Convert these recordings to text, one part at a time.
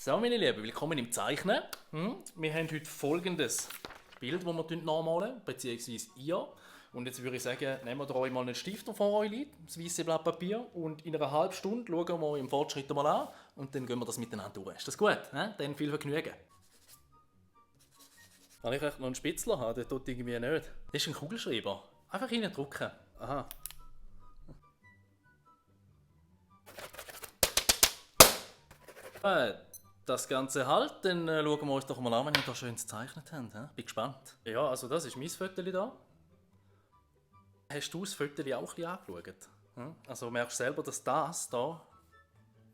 So, meine Lieben, willkommen im Zeichnen. Wir haben heute folgendes Bild, das wir nachmalen, beziehungsweise ihr. Und jetzt würde ich sagen, nehmt ihr euch mal einen Stift, der vor euch liegt, das weiße Blatt Papier, und in einer halben Stunde schauen wir im Fortschritt mal an und dann gehen wir das miteinander durch. Ist das gut? Dann viel Vergnügen. Kann ich vielleicht noch einen Spitzler haben? Der tut irgendwie nicht. Das ist ein Kugelschreiber. Einfach reindrücken. Aha. Das Ganze halt, dann schauen wir uns doch mal an, wenn wir da schön gezeichnet haben. Bin gespannt. Ja, also das ist mein Foto da. Hast du das Foto auch ein bisschen angeschaut? Also merkst du selber, dass das da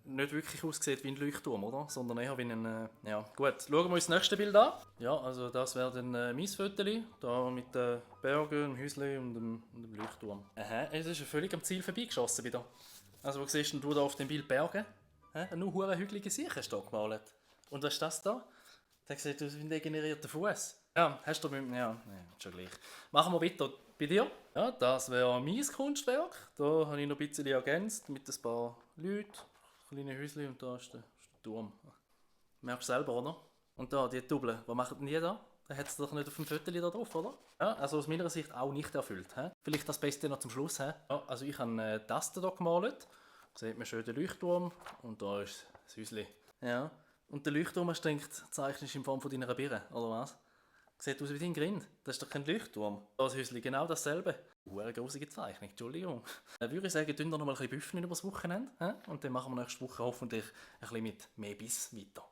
nicht wirklich aussieht wie ein Leuchtturm, oder? Sondern eher wie ein... ja, gut. Schauen wir uns das nächste Bild an. Ja, also das wäre dann mein Foto. Da mit den Bergen, dem Häuschen und dem Leuchtturm. Aha, es ist völlig am Ziel vorbeigeschossen wieder. Also wo siehst du da auf dem Bild Berge? Nur hure hügelige Sicher hast du da gemalt. Und was ist das da? Das sieht aus wie ein degenerierter Fuß. Ja, hast du mit... Ja, schon gleich. Machen wir weiter. Bei dir? Ja, das wäre mein Kunstwerk. Da habe ich noch ein bisschen ergänzt mit ein paar Leuten, kleine Häuschen und da ist der Turm. Merkst du selber, oder? Und da, die Double, was macht denn die da? Da hat es doch nicht auf dem Foto da drauf, oder? Ja, also aus meiner Sicht auch nicht erfüllt. Vielleicht das Beste noch zum Schluss. Ja, also ich habe das hier gemalt. Da sieht man schön den Leuchtturm und da ist das Häuschen. Ja. Und der Leuchtturm, hast du gedacht, zeichnest du in Form von deiner Birne, oder was? Sieht aus wie dein Grind. Das ist doch kein Leuchtturm. Das Häuschen genau dasselbe. Eine große Zeichnung, Entschuldigung. Dann würde ich sagen, tun wir noch mal ein bisschen büffeln über das Wochenende. Und dann machen wir nächste Woche hoffentlich ein bisschen mit mehr Biss weiter.